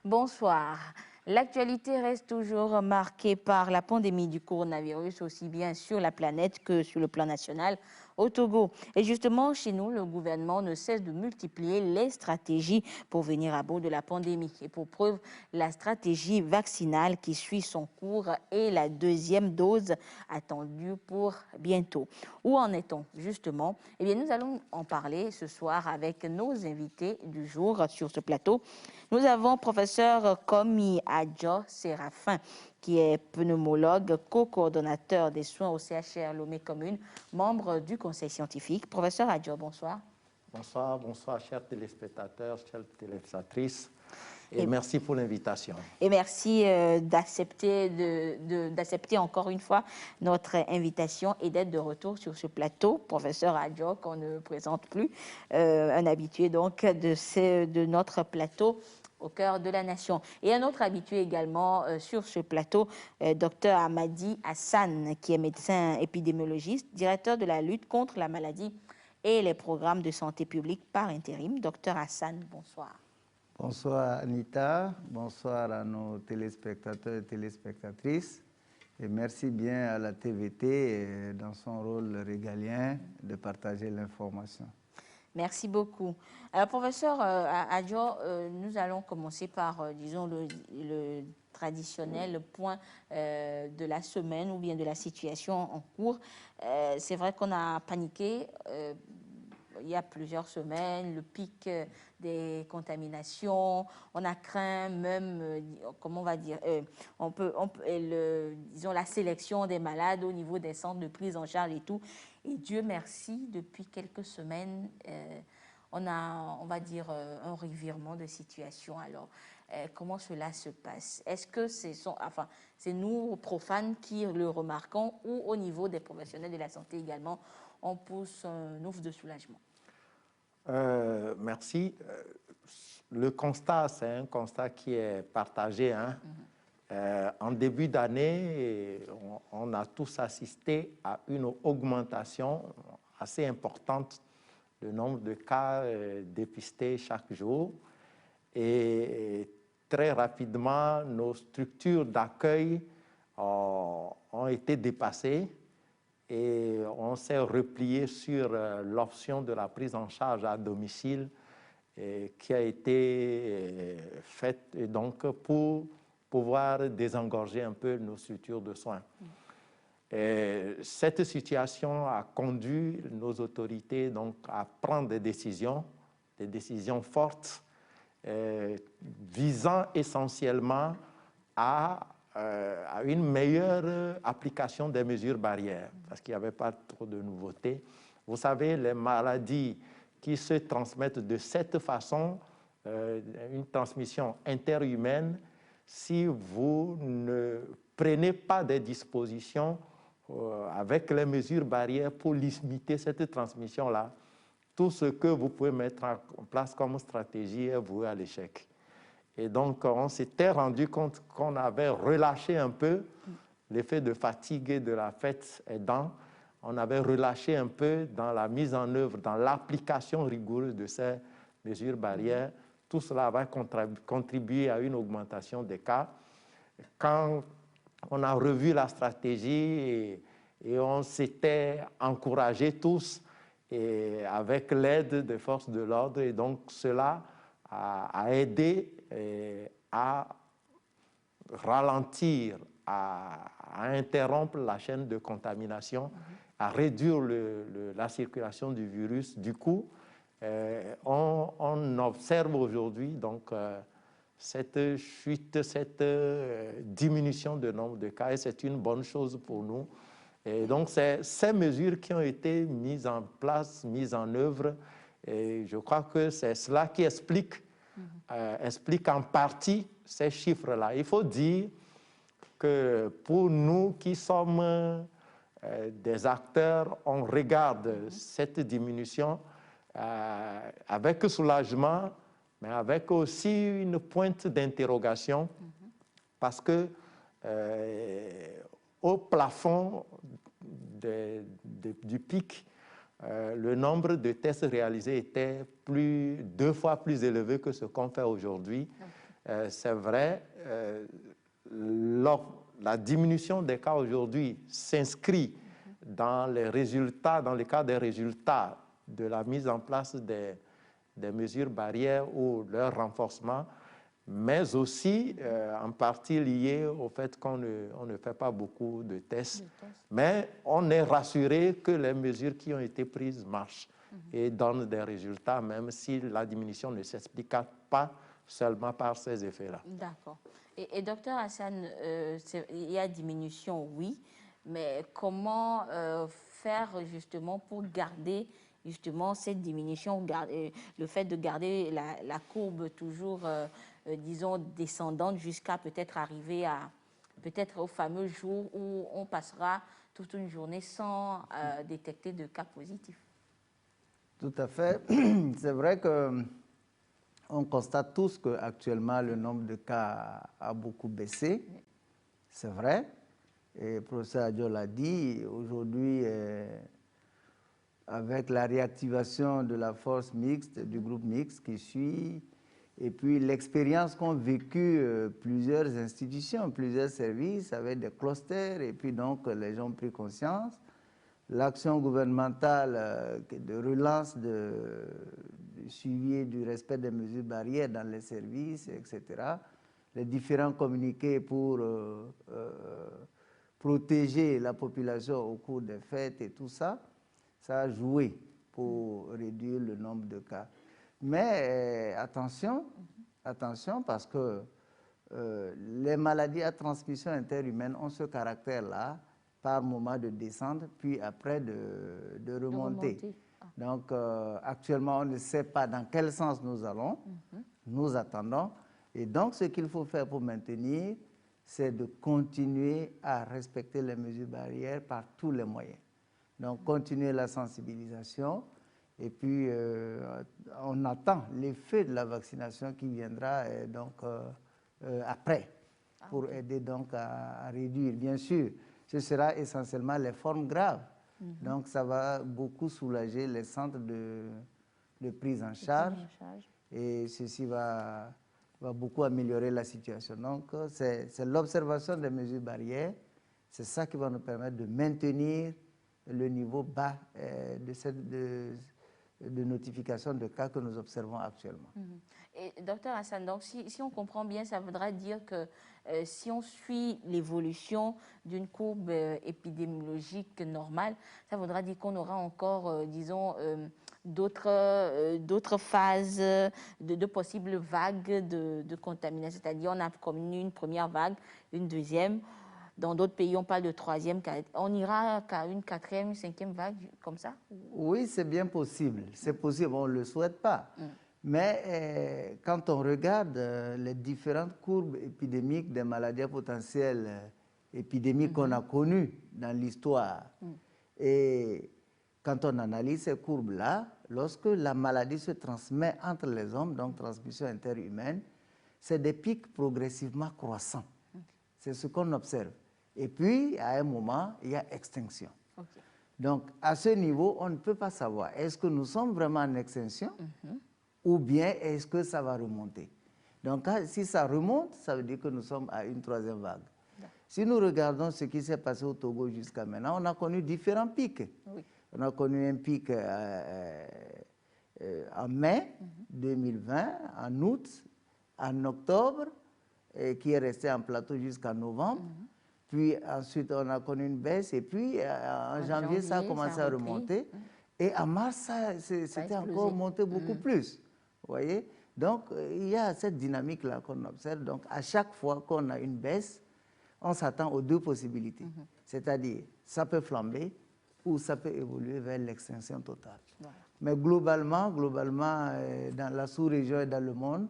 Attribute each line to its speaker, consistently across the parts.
Speaker 1: Bonsoir. L'actualité reste toujours marquée par la pandémie du coronavirus, aussi bien sur la planète que sur le plan national au Togo. Et justement, chez nous, le gouvernement ne cesse de multiplier les stratégies pour venir à bout de la pandémie. Et pour preuve, la stratégie vaccinale qui suit son cours et la deuxième dose attendue pour bientôt. Où en est-on justement? Eh bien, nous allons en parler ce soir avec nos invités du jour sur ce plateau. Nous avons professeur Komi Adjo Séraphin, qui est pneumologue, co-coordonnateur des soins au CHR Lomé Commune, membre du conseil scientifique. Professeur Adjo, bonsoir.
Speaker 2: Bonsoir, bonsoir, chers téléspectateurs, chères téléspectatrices, et merci pour l'invitation.
Speaker 1: Et merci d'accepter encore une fois notre invitation et d'être de retour sur ce plateau. Professeur Adjo, qu'on ne présente plus, un habitué donc de notre plateau au cœur de la nation. Et un autre habitué également sur ce plateau, docteur Amadi Hassan, qui est médecin épidémiologiste, directeur de la lutte contre la maladie et les programmes de santé publique par intérim. Docteur Hassan, bonsoir.
Speaker 3: Bonsoir Anita, bonsoir à nos téléspectateurs et téléspectatrices. Et merci bien à la TVT dans son rôle régalien de partager l'information.
Speaker 1: Merci beaucoup. Alors, professeur Adjo, nous allons commencer par, disons, le traditionnel point de la semaine ou bien de la situation en cours. C'est vrai qu'on a paniqué il y a plusieurs semaines, le pic des contaminations. On a craint même, comment on va dire, disons, la sélection des malades au niveau des centres de prise en charge et tout. Et Dieu merci, depuis quelques semaines, on a, on va dire, un revirement de situation. Alors, comment cela se passe? Est-ce que c'est nous, profanes, qui le remarquons ou au niveau des professionnels de la santé également, on pousse un ouf de soulagement?
Speaker 2: Merci. Le constat, c'est un constat qui est partagé. Hein. En début d'année, on a tous assisté à une augmentation assez importante du nombre de cas dépistés chaque jour. Et très rapidement, nos structures d'accueil ont été dépassées. Et on s'est replié sur l'option de la prise en charge à domicile qui a été faite et donc pour pouvoir désengorger un peu nos structures de soins. Et cette situation a conduit nos autorités donc à prendre des décisions fortes visant essentiellement à une meilleure application des mesures barrières, parce qu'il n'y avait pas trop de nouveautés. Vous savez, les maladies qui se transmettent de cette façon, une transmission interhumaine, si vous ne prenez pas des dispositions avec les mesures barrières pour limiter cette transmission-là, tout ce que vous pouvez mettre en place comme stratégie est voué à l'échec. Et donc, on s'était rendu compte qu'on avait relâché un peu l'effet de fatigue et de la fête aidant. On avait relâché un peu dans la mise en œuvre, dans l'application rigoureuse de ces mesures barrières. Tout cela va contribuer à une augmentation des cas. Quand on a revu la stratégie et on s'était encouragés tous et avec l'aide des forces de l'ordre, et donc cela a aidé à ralentir, à interrompre la chaîne de contamination, à réduire la circulation du virus. Du coup, on observe aujourd'hui donc cette chute, cette diminution du nombre de cas, et c'est une bonne chose pour nous. Et donc, c'est ces mesures qui ont été mises en place, mises en œuvre, et je crois que c'est cela qui explique en partie ces chiffres-là. Il faut dire que pour nous qui sommes des acteurs, on regarde cette diminution avec soulagement, mais avec aussi une pointe d'interrogation, parce que au plafond du pic, le nombre de tests réalisés était 2 fois plus élevé que ce qu'on fait aujourd'hui. c'est vrai, la diminution des cas aujourd'hui s'inscrit dans les résultats, dans le cadre des résultats de la mise en place des mesures barrières ou leur renforcement, mais aussi en partie lié au fait qu'on ne fait pas beaucoup de tests. Mais on est rassuré que les mesures qui ont été prises marchent et donnent des résultats, même si la diminution ne s'explique pas seulement par ces effets-là.
Speaker 1: D'accord. Et docteur Hassan, il y a diminution, oui, mais comment faire justement pour garder justement cette diminution, le fait de garder la courbe toujours, disons, descendante jusqu'à peut-être arriver à, peut-être au fameux jour où on passera toute une journée sans détecter de cas positifs?
Speaker 3: Tout à fait. C'est vrai que on constate tous qu'actuellement, le nombre de cas a beaucoup baissé. C'est vrai. Et le professeur Adjo l'a dit, aujourd'hui, avec la réactivation de la force mixte, du groupe mixte qui suit, et puis l'expérience qu'ont vécu plusieurs institutions, plusieurs services avec des clusters, et puis donc les gens ont pris conscience. L'action gouvernementale de relance du suivi et du respect des mesures barrières dans les services, etc. Les différents communiqués pour protéger la population au cours des fêtes et tout ça, ça a joué pour réduire le nombre de cas. Mais attention, attention parce que les maladies à transmission interhumaine ont ce caractère-là, par moment de descendre, puis après de remonter. Donc actuellement, on ne sait pas dans quel sens nous allons, nous attendons. Et donc ce qu'il faut faire pour maintenir, c'est de continuer à respecter les mesures barrières par tous les moyens. Donc continuer la sensibilisation et puis on attend l'effet de la vaccination qui viendra après pour aider donc à réduire. Bien sûr, ce sera essentiellement les formes graves. Donc ça va beaucoup soulager les centres de prise en charge et ceci va beaucoup améliorer la situation. Donc c'est l'observation des mesures barrières, c'est ça qui va nous permettre de maintenir le niveau bas de notification de cas que nous observons actuellement.
Speaker 1: Et docteur Hassan, donc si on comprend bien, ça voudra dire que si on suit l'évolution d'une courbe épidémiologique normale, ça voudra dire qu'on aura encore, disons, d'autres phases, de possibles vagues de contamination. C'est-à-dire on a connu une première vague, une deuxième. Dans d'autres pays, on parle de troisième. On ira qu'à une quatrième, cinquième vague, comme ça?
Speaker 3: Oui, c'est bien possible. C'est possible, on ne le souhaite pas. Mais quand on regarde les différentes courbes épidémiques des maladies à potentiel épidémique qu'on a connues dans l'histoire, et quand on analyse ces courbes-là, lorsque la maladie se transmet entre les hommes, donc transmission interhumaine, c'est des pics progressivement croissants. C'est ce qu'on observe. Et puis, à un moment, il y a extinction. Donc, à ce niveau, on ne peut pas savoir, est-ce que nous sommes vraiment en extinction ou bien est-ce que ça va remonter? Donc, si ça remonte, ça veut dire que nous sommes à une troisième vague. Si nous regardons ce qui s'est passé au Togo jusqu'à maintenant, on a connu différents pics. On a connu un pic en mai 2020, en août, en octobre, qui est resté en plateau jusqu'en novembre. Puis ensuite, on a connu une baisse. Et puis, en janvier, ça a commencé à remonter. Et en mars, c'était encore monté beaucoup plus. Vous voyez? Donc, il y a cette dynamique-là qu'on observe. Donc, à chaque fois qu'on a une baisse, on s'attend aux deux possibilités. C'est-à-dire, ça peut flamber ou ça peut évoluer vers l'extinction totale. Mais globalement, dans la sous-région et dans le monde,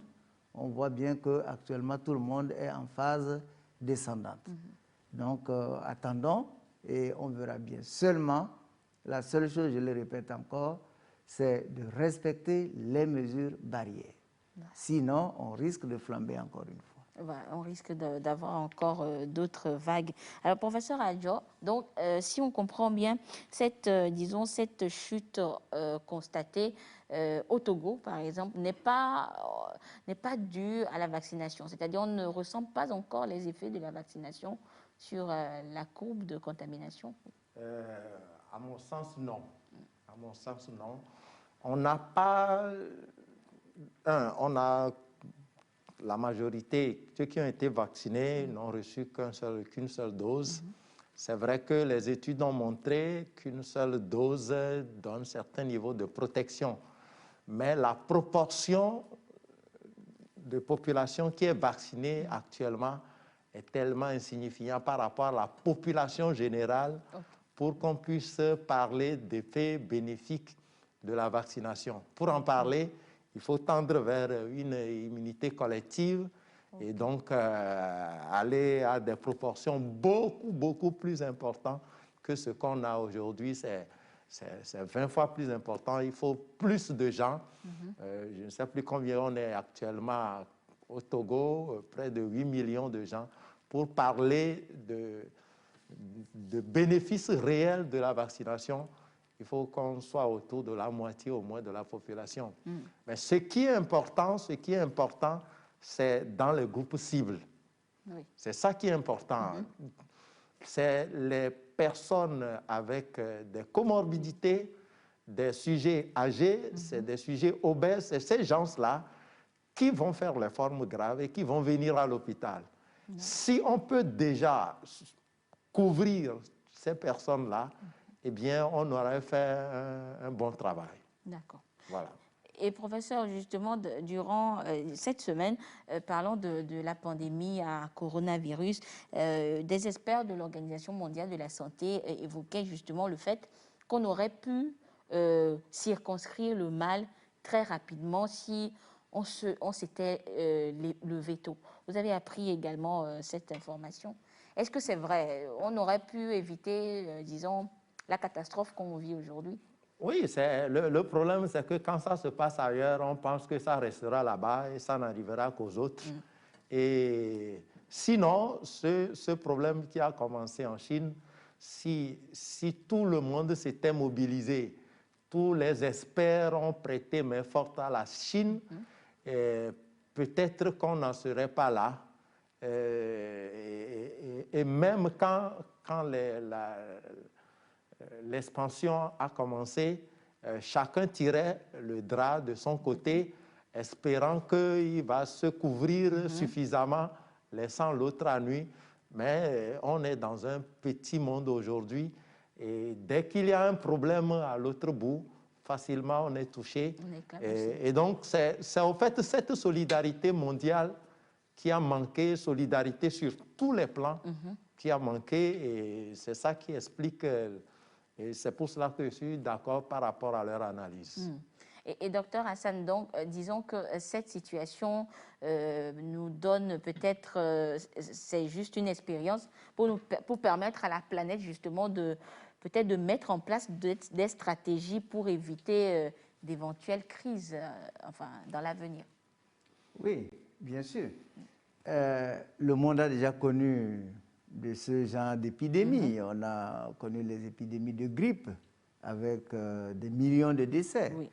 Speaker 3: on voit bien qu'actuellement, tout le monde est en phase descendante. Donc, attendons et on verra bien. Seulement, la seule chose, je le répète encore, c'est de respecter les mesures barrières. Sinon, on risque de flamber encore une fois.
Speaker 1: On risque d'avoir encore d'autres vagues. Alors, professeur Adjo, donc, si on comprend bien, disons, cette chute constatée au Togo, par exemple, n'est pas due à la vaccination. C'est-à-dire, on ne ressent pas encore les effets de la vaccination sur la courbe de contamination.
Speaker 2: À mon sens, non. À mon sens, non. On n'a pas... on a... La majorité, ceux qui ont été vaccinés, n'ont reçu qu'une seule dose. C'est vrai que les études ont montré qu'une seule dose donne un certain niveau de protection. Mais la proportion de population qui est vaccinée actuellement est tellement insignifiante par rapport à la population générale pour qu'on puisse parler d'effets bénéfiques de la vaccination. Pour en parler, il faut tendre vers une immunité collective et donc aller à des proportions beaucoup plus importantes que ce qu'on a aujourd'hui. C'est 20 fois plus important. Il faut plus de gens. Je ne sais plus combien on est actuellement au Togo, près de 8 millions de gens, pour parler de bénéfices réels de la vaccination. Il faut qu'on soit autour de la moitié au moins de la population. Mais ce qui est important, c'est dans les groupes cibles. Oui. C'est ça qui est important. C'est les personnes avec des comorbidités, des sujets âgés, c'est des sujets obèses, c'est ces gens-là qui vont faire les formes graves et qui vont venir à l'hôpital. Si on peut déjà couvrir ces personnes-là, eh bien, on aurait fait un bon travail.
Speaker 1: D'accord.
Speaker 2: Voilà.
Speaker 1: Et professeur, justement, durant cette semaine, parlant de la pandémie à coronavirus, des experts de l'Organisation mondiale de la santé évoquaient justement le fait qu'on aurait pu circonscrire le mal très rapidement si on s'était levé tôt. Vous avez appris également cette information. Est-ce que c'est vrai? On aurait pu éviter, disons, la catastrophe qu'on vit aujourd'hui?
Speaker 2: Oui, le problème, c'est que quand ça se passe ailleurs, on pense que ça restera là-bas et ça n'arrivera qu'aux autres. Et sinon, ce problème qui a commencé en Chine, si tout le monde s'était mobilisé, tous les experts ont prêté main forte à la Chine, peut-être qu'on n'en serait pas là. Et même quand l'expansion a commencé, chacun tirait le drap de son côté, espérant qu'il va se couvrir suffisamment, laissant l'autre à nu. Mais on est dans un petit monde aujourd'hui et dès qu'il y a un problème à l'autre bout, facilement on est touché. Et donc c'est en fait cette solidarité mondiale qui a manqué, solidarité sur tous les plans, qui a manqué, et c'est ça qui explique... Et c'est pour cela que je suis d'accord par rapport à leur analyse.
Speaker 1: Et docteur Hassan, donc, disons que cette situation nous donne peut-être, c'est juste une expérience pour permettre à la planète justement peut-être de mettre en place des stratégies pour éviter d'éventuelles crises enfin, dans l'avenir.
Speaker 3: Oui, bien sûr. Le monde a déjà connu de ce genre d'épidémie. On a connu les épidémies de grippe avec des millions de décès. Oui.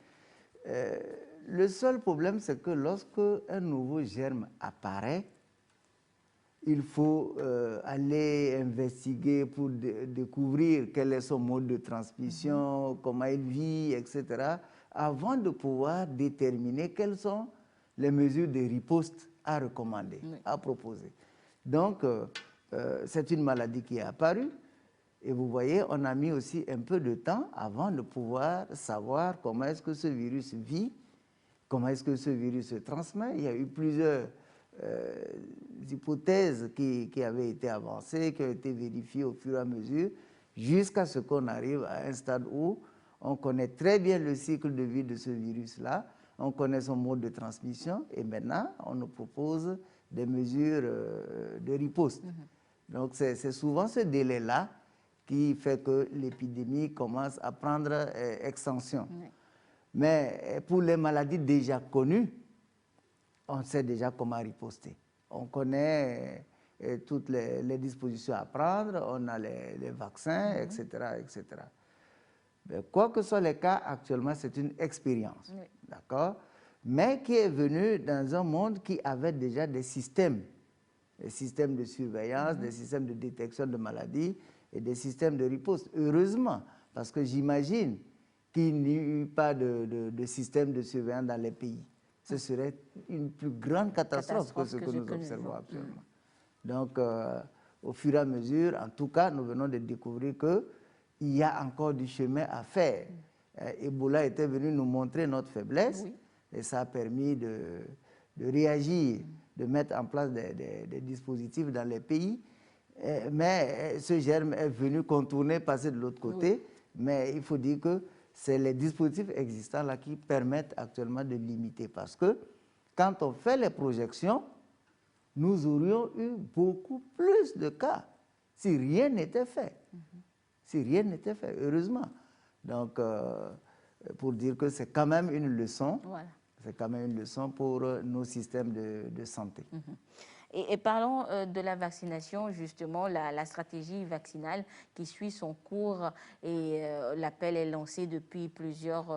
Speaker 3: Le seul problème, c'est que lorsque un nouveau germe apparaît, il faut aller investiguer pour découvrir quel est son mode de transmission, comment il vit, etc., avant de pouvoir déterminer quelles sont les mesures de riposte à recommander, à proposer. Donc, c'est une maladie qui est apparue et vous voyez, on a mis aussi un peu de temps avant de pouvoir savoir comment est-ce que ce virus vit, comment est-ce que ce virus se transmet. Il y a eu plusieurs hypothèses qui avaient été avancées, qui ont été vérifiées au fur et à mesure, jusqu'à ce qu'on arrive à un stade où on connaît très bien le cycle de vie de ce virus-là, on connaît son mode de transmission et maintenant on nous propose des mesures de riposte. Donc c'est souvent ce délai-là qui fait que l'épidémie commence à prendre extension. Mais pour les maladies déjà connues, on sait déjà comment riposter. on connaît toutes les dispositions à prendre, on a les vaccins, etc., etc. Mais quoi que soient les cas, actuellement, c'est une expérience, d'accord, mais qui est venue dans un monde qui avait déjà des systèmes de surveillance, des systèmes de détection de maladies et des systèmes de riposte. Heureusement, parce que j'imagine qu'il n'y eut pas de système de surveillance dans les pays. Ce serait une plus grande catastrophe que ce que nous observons actuellement. Donc, au fur et à mesure, en tout cas, nous venons de découvrir qu'il y a encore du chemin à faire. Ebola était venu nous montrer notre faiblesse et ça a permis de réagir, de mettre en place des dispositifs dans les pays. Mais ce germe est venu contourner, passer de l'autre côté. Mais il faut dire que c'est les dispositifs existants là qui permettent actuellement de limiter. Parce que quand on fait les projections, nous aurions eu beaucoup plus de cas si rien n'était fait. Si rien n'était fait, heureusement. Donc, pour dire que c'est quand même une leçon, c'est quand même une leçon pour nos systèmes de santé.
Speaker 1: Et parlons de la vaccination, justement, la stratégie vaccinale qui suit son cours et l'appel est lancé depuis plusieurs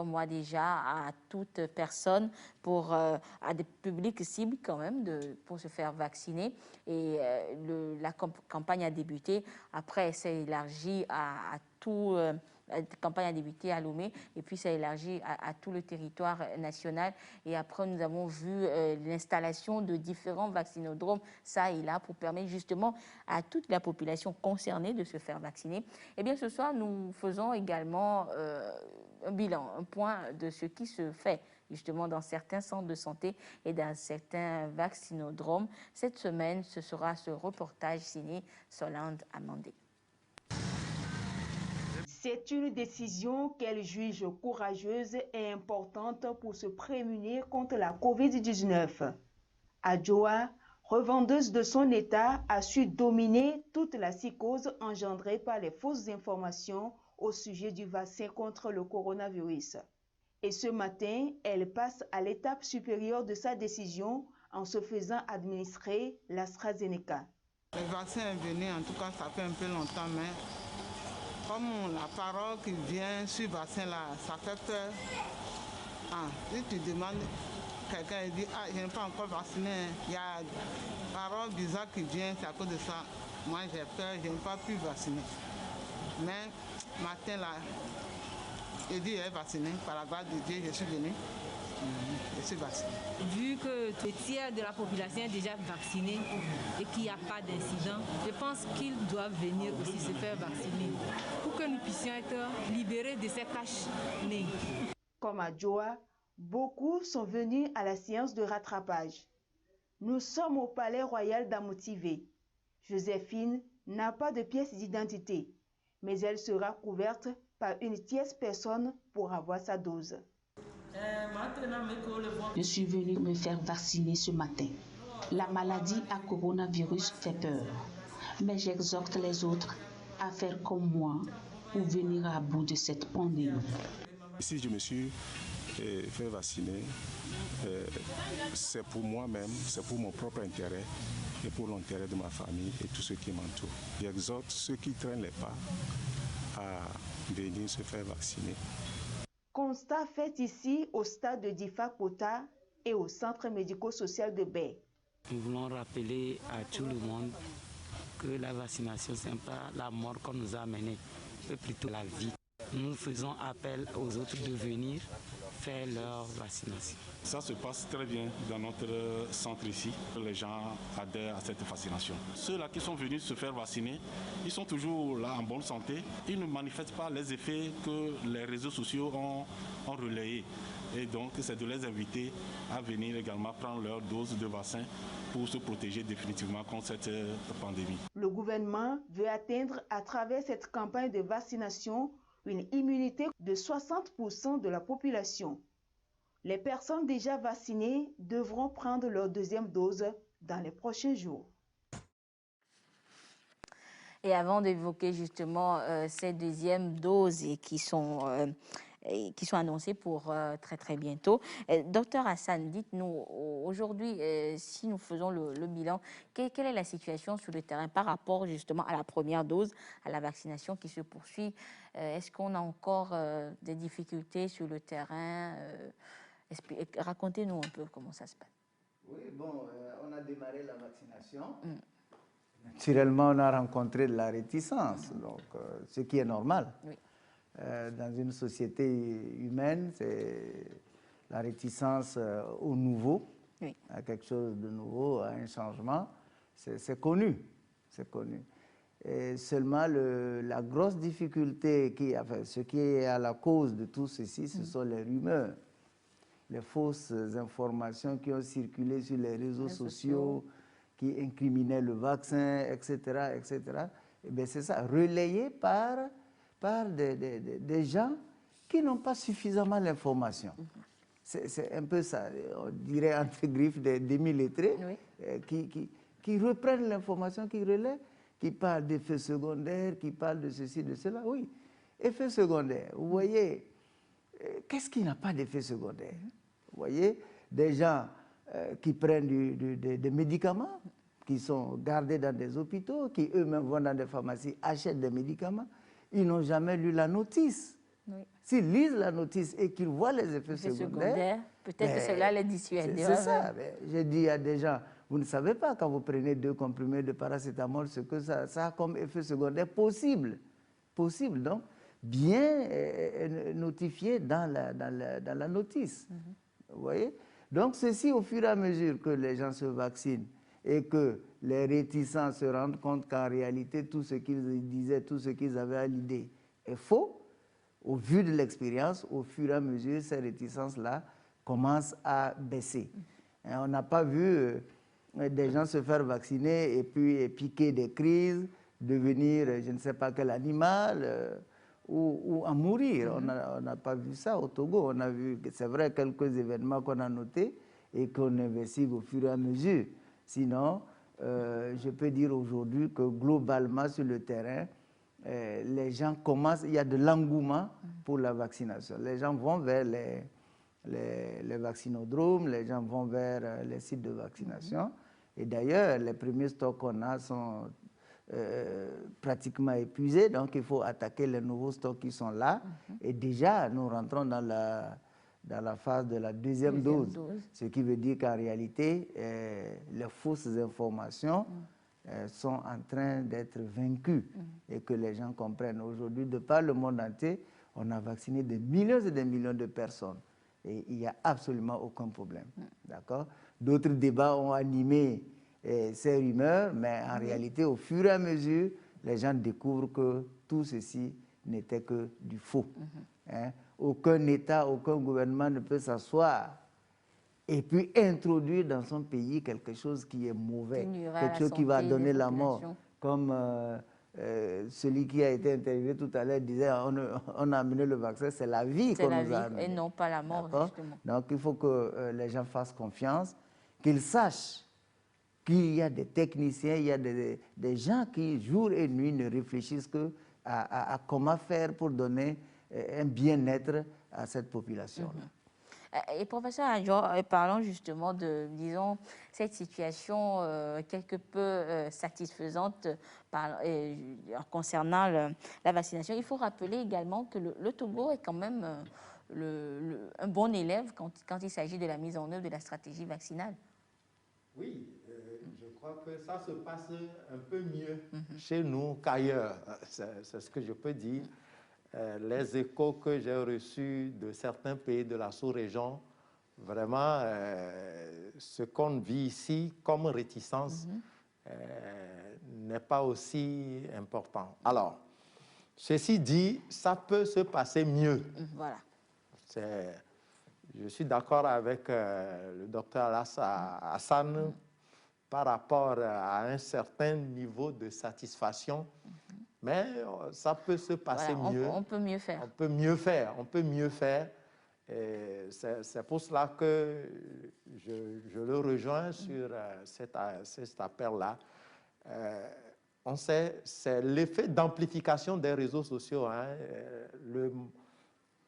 Speaker 1: mois déjà à toute personne, à des publics cibles quand même, pour se faire vacciner. Et la campagne a débuté, après elle s'est élargie à tout... La campagne a débuté à Lomé et puis ça a élargi à tout le territoire national. Et après, nous avons vu l'installation de différents vaccinodromes, ça et là, pour permettre justement à toute la population concernée de se faire vacciner. Et bien, ce soir, nous faisons également un bilan, un point de ce qui se fait justement dans certains centres de santé et dans certains vaccinodromes. Cette semaine, ce sera ce reportage signé Solange Amandé.
Speaker 4: C'est une décision qu'elle juge courageuse et importante pour se prémunir contre la COVID-19. Adjoa, revendeuse de son état, a su dominer toute la psychose engendrée par les fausses informations au sujet du vaccin contre le coronavirus. Et ce matin, elle passe à l'étape supérieure de sa décision en se faisant administrer l'AstraZeneca.
Speaker 5: Le vaccin est venu, en tout cas, ça fait un peu longtemps, mais comme la parole qui vient sur le vaccin là, ça fait peur. Si tu demandes, quelqu'un dit, je n'ai pas encore vacciné, il y a une parole bizarre qui vient, c'est à cause de ça. Moi j'ai peur, je n'ai pas pu vacciner. Mais matin là, il dit, il est vacciné, par la grâce de Dieu, je suis venu. Je suis vacciné.
Speaker 6: Vu que le tiers de la population est déjà vaccinée et qu'il n'y a pas d'incident, je pense qu'ils doivent venir aussi se faire vacciner pour que nous puissions être libérés de ces caches-nez.
Speaker 4: Comme à Joa, beaucoup sont venus à la séance de rattrapage. Nous sommes au Palais Royal d'Amotivé. Joséphine n'a pas de pièce d'identité, mais elle sera couverte par une tierce personne pour avoir sa dose.
Speaker 7: Je suis venue me faire vacciner ce matin. La maladie à coronavirus fait peur, mais j'exhorte les autres à faire comme moi pour venir à bout de cette pandémie.
Speaker 8: Si je me suis fait vacciner, c'est pour moi-même, c'est pour mon propre intérêt et pour l'intérêt de ma famille et tous ceux qui m'entourent. J'exhorte ceux qui traînent les pas à venir se faire vacciner.
Speaker 4: Constat fait ici au stade de Difa Kota et au centre médico-social de Baie.
Speaker 9: Nous voulons rappeler à tout le monde que la vaccination, ce n'est pas la mort qu'on nous a amené, mais plutôt la vie. Nous faisons appel aux autres de venir faire leur vaccination.
Speaker 8: Ça se passe très bien dans notre centre ici. Les gens adhèrent à cette vaccination. Ceux-là qui sont venus se faire vacciner, ils sont toujours là en bonne santé. Ils ne manifestent pas les effets que les réseaux sociaux ont relayés. Et donc, c'est de les inviter à venir également prendre leur dose de vaccin pour se protéger définitivement contre cette pandémie.
Speaker 4: Le gouvernement veut atteindre à travers cette campagne de vaccination une immunité de 60% de la population. Les personnes déjà vaccinées devront prendre leur deuxième dose dans les prochains jours.
Speaker 1: Et avant d'évoquer justement ces deuxièmes doses et qui sont qui sont annoncés pour très bientôt. Docteur Hassan, dites-nous, aujourd'hui, si nous faisons le bilan, quelle est la situation sur le terrain par rapport justement à la première dose, à la vaccination qui se poursuit? Est-ce qu'on a encore des difficultés sur le terrain? Racontez-nous un peu comment ça se passe.
Speaker 3: Oui, bon, on a démarré la vaccination. Naturellement, on a rencontré de la réticence, donc, ce qui est normal.
Speaker 1: Oui.
Speaker 3: Dans une société humaine, c'est la réticence au nouveau,
Speaker 1: oui.
Speaker 3: à quelque chose de nouveau, à un changement. C'est connu, c'est connu. Et seulement la grosse difficulté, ce qui est à la cause de tout ceci, ce sont les rumeurs, les fausses informations qui ont circulé sur les réseaux sociaux, qui incriminaient le vaccin, etc., etc. Et bien c'est ça, relayé par des gens qui n'ont pas suffisamment l'information. C'est un peu ça, on dirait entre griffes des millettrés, qui reprennent l'information, qui relaient, qui parlent d'effets secondaires, qui parlent de ceci, de cela. Oui, effets secondaires. Vous voyez, qu'est-ce qui n'a pas d'effets secondaires? Vous voyez, des gens qui prennent des médicaments, qui sont gardés dans des hôpitaux, qui eux-mêmes vont dans des pharmacies, achètent des médicaments, ils n'ont jamais lu la notice. Oui. S'ils lisent la notice et qu'ils voient les effets secondaires,
Speaker 1: peut-être que cela les dissuade.
Speaker 3: C'est ça. J'ai dit à des gens, vous ne savez pas quand vous prenez 2 comprimés de paracétamol, ce que ça a comme effet secondaire possible. Possible, donc, bien notifié dans la notice. Vous voyez? Donc, ceci, au fur et à mesure que les gens se vaccinent et que les réticents se rendent compte qu'en réalité, tout ce qu'ils disaient, tout ce qu'ils avaient à l'idée est faux, au vu de l'expérience, au fur et à mesure, ces réticences-là commencent à baisser. Et on n'a pas vu des gens se faire vacciner et puis piquer des crises, devenir je ne sais pas quel animal ou en mourir. On n'a pas vu ça au Togo. On a vu, c'est vrai, quelques événements qu'on a notés et qu'on investigue au fur et à mesure. Sinon, je peux dire aujourd'hui que globalement sur le terrain, les gens commencent, il y a de l'engouement pour la vaccination. Les gens vont vers les vaccinodromes, les gens vont vers les sites de vaccination. Et d'ailleurs, les premiers stocks qu'on a sont pratiquement épuisés, donc il faut attaquer les nouveaux stocks qui sont là. Et déjà, nous rentrons dans la phase de la deuxième dose, ce qui veut dire qu'en réalité, les fausses informations sont en train d'être vaincues et que les gens comprennent. Aujourd'hui, de par le monde entier, on a vacciné des millions et des millions de personnes et il n'y a absolument aucun problème. D'accord? D'autres débats ont animé ces rumeurs, mais en réalité, au fur et à mesure, les gens découvrent que tout ceci n'était que du faux. Hein? Aucun État, aucun gouvernement ne peut s'asseoir et puis introduire dans son pays quelque chose qui est mauvais, quelque chose qui va donner la mort. Comme celui qui a été interviewé tout à l'heure disait, on a amené le vaccin, c'est la vie qu'on nous a amené.
Speaker 1: Et non pas la mort, justement.
Speaker 3: Donc il faut que les gens fassent confiance, qu'ils sachent qu'il y a des techniciens, il y a des gens qui, jour et nuit, ne réfléchissent qu'à comment faire pour donner un bien-être à cette population-là.
Speaker 1: Et professeur Adjo, parlons justement de, disons, cette situation quelque peu satisfaisante concernant la vaccination. Il faut rappeler également que le Togo est quand même un bon élève quand il s'agit de la mise en œuvre de la stratégie vaccinale.
Speaker 2: Oui, je crois que ça se passe un peu mieux chez nous qu'ailleurs. C'est ce que je peux dire. Les échos que j'ai reçus de certains pays de la sous-région, vraiment, ce qu'on vit ici comme réticence n'est pas aussi important. Alors, ceci dit, ça peut se passer mieux.
Speaker 1: Voilà.
Speaker 2: Je suis d'accord avec le docteur Hassan par rapport à un certain niveau de satisfaction. Mais ça peut se passer mieux.
Speaker 1: On peut mieux faire.
Speaker 2: On peut mieux faire. On peut mieux faire. C'est pour cela que je le rejoins sur cet appel-là. On sait, c'est l'effet d'amplification des réseaux sociaux. Hein.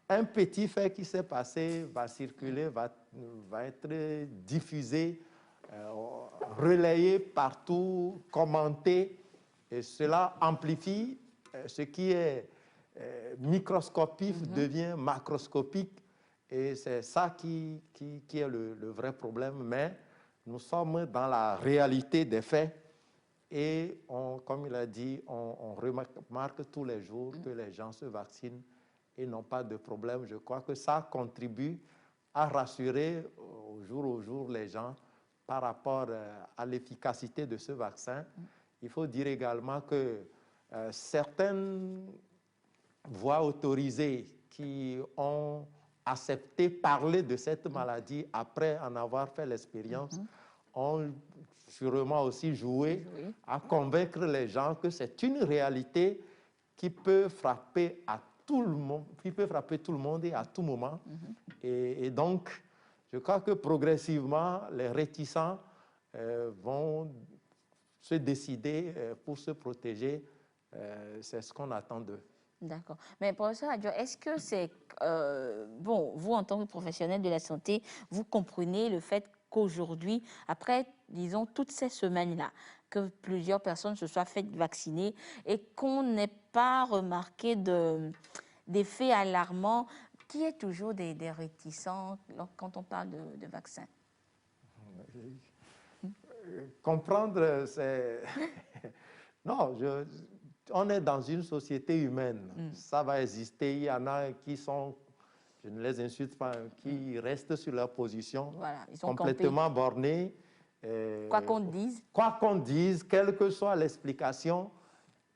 Speaker 2: un petit fait qui s'est passé va circuler, va être diffusé, relayé partout, commenté, et cela amplifie ce qui est microscopique devient macroscopique, et c'est ça qui est le vrai problème. Mais nous sommes dans la réalité des faits, et comme il a dit, on remarque tous les jours que les gens se vaccinent et n'ont pas de problème. Je crois que ça contribue à rassurer au jour les gens par rapport à l'efficacité de ce vaccin. Il faut dire également que certaines voix autorisées qui ont accepté parler de cette maladie après en avoir fait l'expérience ont sûrement aussi joué à convaincre les gens que c'est une réalité qui peut frapper à tout le monde, qui peut frapper tout le monde et à tout moment. Et donc, je crois que progressivement, les réticents vont se décider pour se protéger. C'est ce qu'on attend d'eux.
Speaker 1: D'accord. Mais professeur Adjo, est-ce que c'est... bon, vous, en tant que professionnel de la santé, vous comprenez le fait qu'aujourd'hui, après, disons, toutes ces semaines-là, que plusieurs personnes se soient faites vacciner et qu'on n'ait pas remarqué d'effets alarmants, qu'il y ait toujours des réticents quand on parle de vaccins?
Speaker 2: Comprendre, c'est... Non, on est dans une société humaine. Ça va exister. Il y en a qui sont, je ne les insulte pas, qui restent sur leur position,
Speaker 1: voilà, ils sont
Speaker 2: complètement bornés.
Speaker 1: Quoi qu'on dise.
Speaker 2: Quoi qu'on dise, quelle que soit l'explication,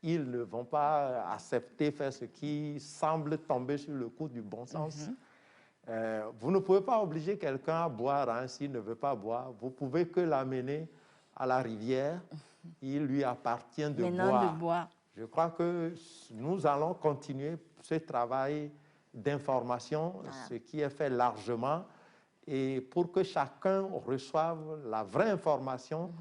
Speaker 2: ils ne vont pas accepter faire ce qui semble tomber sur le coup du bon sens. Vous ne pouvez pas obliger quelqu'un à boire hein, s'il ne veut pas boire. Vous pouvez que l'amener à la rivière. Il lui appartient de boire. Je crois que nous allons continuer ce travail d'information, ce qui est fait largement, et pour que chacun reçoive la vraie information,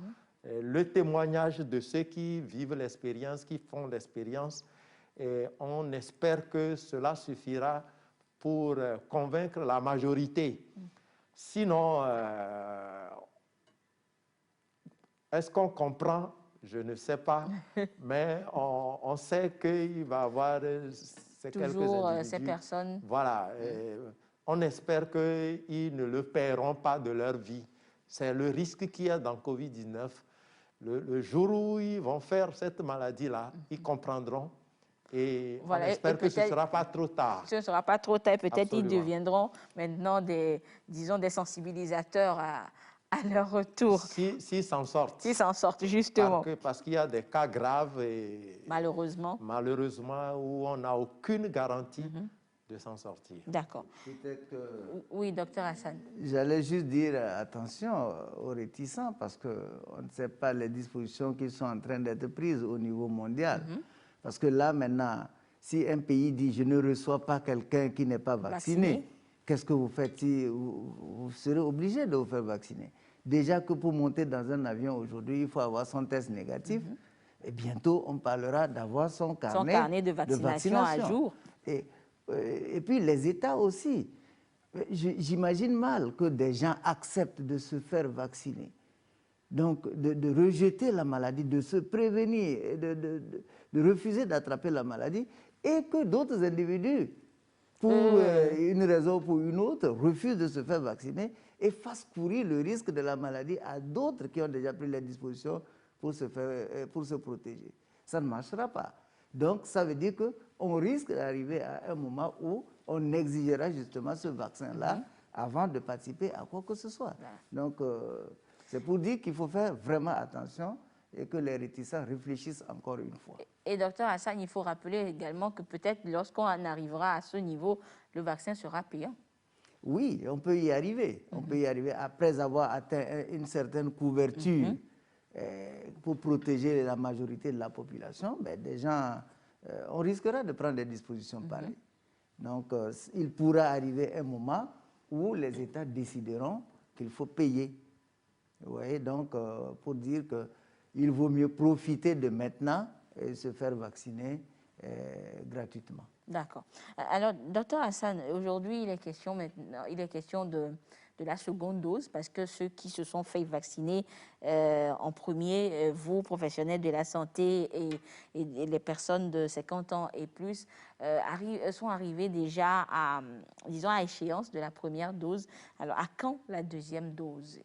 Speaker 2: le témoignage de ceux qui vivent l'expérience, qui font l'expérience. Et on espère que cela suffira pour convaincre la majorité. Sinon, est-ce qu'on comprend? Je ne sais pas, mais on sait qu'il va y avoir
Speaker 1: toujours ces personnes.
Speaker 2: Voilà, on espère qu'ils ne le paieront pas de leur vie. C'est le risque qu'il y a dans Covid-19. Le jour où ils vont faire cette maladie-là, ils comprendront. Et voilà, on espère que ce ne sera pas trop tard.
Speaker 1: Ce ne sera pas trop tard. Peut-être ils deviendront maintenant disons, des sensibilisateurs à leur retour.
Speaker 2: S'ils s'en sortent.
Speaker 1: S'ils s'en sortent, justement.
Speaker 2: Parce qu'il y a des cas graves et
Speaker 1: malheureusement
Speaker 2: où on n'a aucune garantie de s'en sortir.
Speaker 1: D'accord. Oui, docteur Hassan.
Speaker 3: J'allais juste dire attention aux réticents parce qu'on ne sait pas les dispositions qui sont en train d'être prises au niveau mondial. Parce que là, maintenant, si un pays dit « je ne reçois pas quelqu'un qui n'est pas vacciné », qu'est-ce que vous faites si vous serez obligé de vous faire vacciner? Déjà que pour monter dans un avion aujourd'hui, il faut avoir son test négatif. Et bientôt, on parlera d'avoir son carnet
Speaker 1: de vaccination à jour.
Speaker 3: Et puis les États aussi. J'imagine mal que des gens acceptent de se faire vacciner. Donc, de rejeter la maladie, de se prévenir, de refuser d'attraper la maladie, et que d'autres individus, pour une raison ou pour une autre, refusent de se faire vacciner et fassent courir le risque de la maladie à d'autres qui ont déjà pris les dispositions pour se protéger. Ça ne marchera pas. Donc, ça veut dire qu'on risque d'arriver à un moment où on exigera justement ce vaccin-là avant de participer à quoi que ce soit. Donc, c'est pour dire qu'il faut faire vraiment attention et que les réticents réfléchissent encore une fois.
Speaker 1: Et docteur Hassan, il faut rappeler également que peut-être lorsqu'on en arrivera à ce niveau, le vaccin sera payant.
Speaker 3: Oui, on peut y arriver. On peut y arriver après avoir atteint une certaine couverture pour protéger la majorité de la population. Ben, des gens, on risquera de prendre des dispositions pareilles. Donc, il pourra arriver un moment où les États décideront qu'il faut payer. Vous voyez, donc, pour dire qu'il vaut mieux profiter de maintenant et se faire vacciner gratuitement.
Speaker 1: D'accord. Alors, docteur Hassan, aujourd'hui, il est question de la seconde dose, parce que ceux qui se sont fait vacciner en premier, vous, professionnels de la santé et les personnes de 50 ans et plus, sont arrivés déjà disons, à échéance de la première dose. Alors, à quand la deuxième dose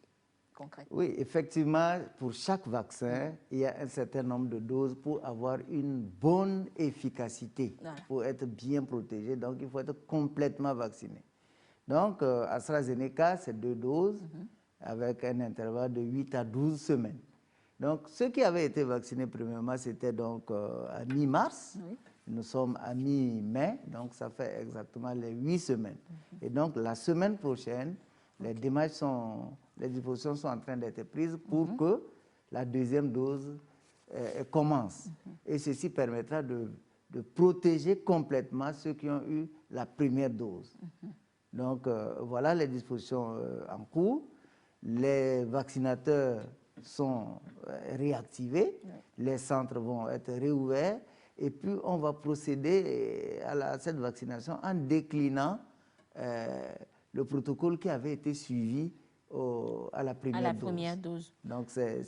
Speaker 1: concrètement?
Speaker 3: Oui, effectivement, pour chaque vaccin, il y a un certain nombre de doses pour avoir une bonne efficacité, pour être bien protégé. Donc, il faut être complètement vacciné. Donc, AstraZeneca, c'est 2 doses avec un intervalle de 8 à 12 semaines. Donc, ceux qui avaient été vaccinés premièrement, c'était donc à mi-mars. Nous sommes à mi-mai, donc ça fait exactement les 8 semaines. Et donc, la semaine prochaine, les dispositions sont en train d'être prises pour que la deuxième dose commence. Et ceci permettra de protéger complètement ceux qui ont eu la première dose. Donc, voilà les dispositions en cours. Les vaccinateurs sont réactivés, les centres vont être réouverts, et puis on va procéder à cette vaccination en déclinant le protocole qui avait été suivi à la première dose. Donc, c'est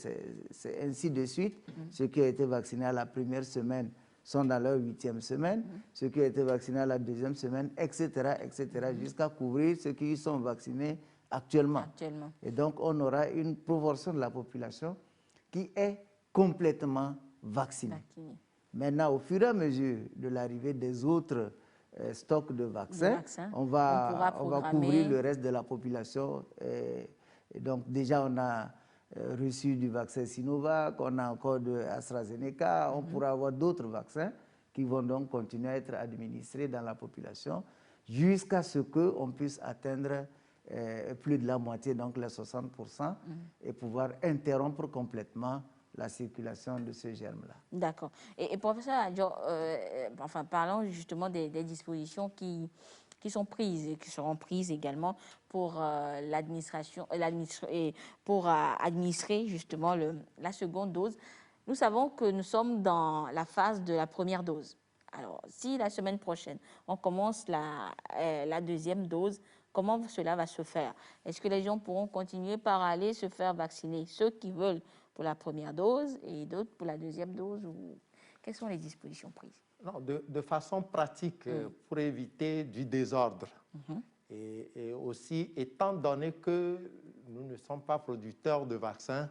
Speaker 3: ainsi de suite. Ceux qui ont été vaccinés à la première semaine sont dans leur 8e semaine, ceux qui ont été vaccinés à la 2e semaine, etc., jusqu'à couvrir ceux qui sont vaccinés actuellement. Et donc, on aura une proportion de la population qui est complètement vaccinée. Maintenant, au fur et à mesure de l'arrivée des autres stocks de vaccins, on va couvrir le reste de la population. Et donc, déjà, on a reçu du vaccin Sinovac, on a encore de AstraZeneca, on pourra avoir d'autres vaccins qui vont donc continuer à être administrés dans la population jusqu'à ce qu'on puisse atteindre plus de la moitié, donc les 60%, et pouvoir interrompre complètement la circulation de ce germe-là.
Speaker 1: D'accord. Et professeur Adjo, enfin, parlons justement des dispositions qui sont prises et qui seront prises également pour l'administration et pour administrer justement la seconde dose. Nous savons que nous sommes dans la phase de la première dose. Alors, si la semaine prochaine, on commence la deuxième dose, comment cela va se faire? Est-ce que les gens pourront continuer par aller se faire vacciner, ceux qui veulent pour la première dose et d'autres pour la deuxième dose, ou quelles sont les dispositions prises?
Speaker 2: Non, de façon pratique, pour éviter du désordre. Et aussi, étant donné que nous ne sommes pas producteurs de vaccins,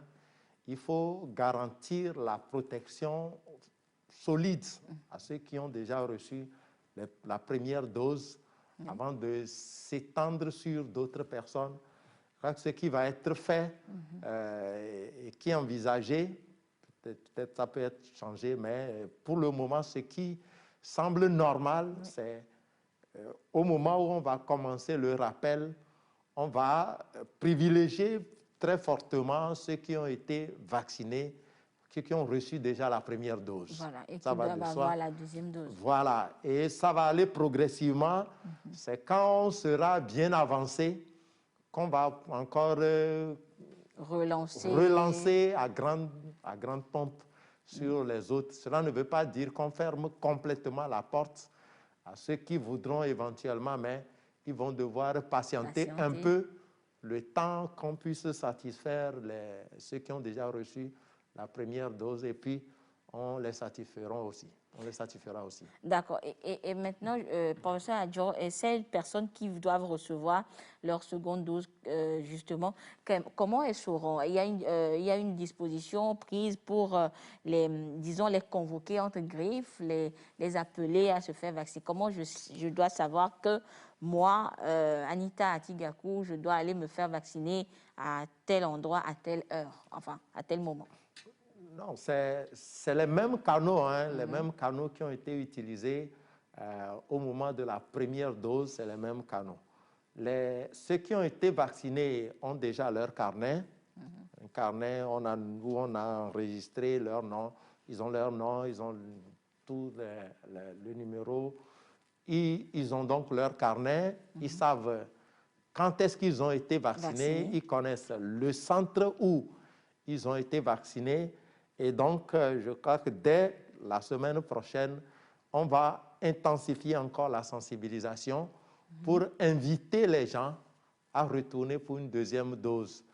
Speaker 2: il faut garantir la protection solide à ceux qui ont déjà reçu la première dose avant de s'étendre sur d'autres personnes. Je crois que ce qui va être fait et qui est envisagé, peut-être ça peut être changé, mais pour le moment, ce qui semble normal, c'est au moment où on va commencer le rappel, on va privilégier très fortement ceux qui ont été vaccinés, ceux qui ont reçu déjà la première dose.
Speaker 1: Voilà, et qui doivent avoir la deuxième dose.
Speaker 2: Voilà, et ça va aller progressivement. C'est quand on sera bien avancé qu'on va encore relancer à grande pompe sur les autres. Cela ne veut pas dire qu'on ferme complètement la porte à ceux qui voudront éventuellement, mais ils vont devoir patienter un peu le temps qu'on puisse satisfaire ceux qui ont déjà reçu la première dose, et puis on les satisfera aussi. D'accord.
Speaker 1: Et maintenant, professeur Adjo, ces personnes qui doivent recevoir leur seconde dose, justement, comment elles sauront? Il y a une disposition prise pour, disons, les convoquer entre griffes, les appeler à se faire vacciner. Comment je dois savoir que moi, Anita Atigakou, je dois aller me faire vacciner à tel endroit, à telle heure, enfin, à tel moment?
Speaker 2: Non, c'est les mêmes canaux, les mêmes canaux qui ont été utilisés au moment de la première dose, c'est les mêmes canaux. Ceux qui ont été vaccinés ont déjà leur carnet, un carnet où on a enregistré leur nom, ils ont tout le numéro, ils ont donc leur carnet, ils savent quand est-ce qu'ils ont été vaccinés, ils connaissent le centre où ils ont été vaccinés. Et donc, je crois que dès la semaine prochaine, on va intensifier encore la sensibilisation pour inviter les gens à retourner pour une deuxième dose.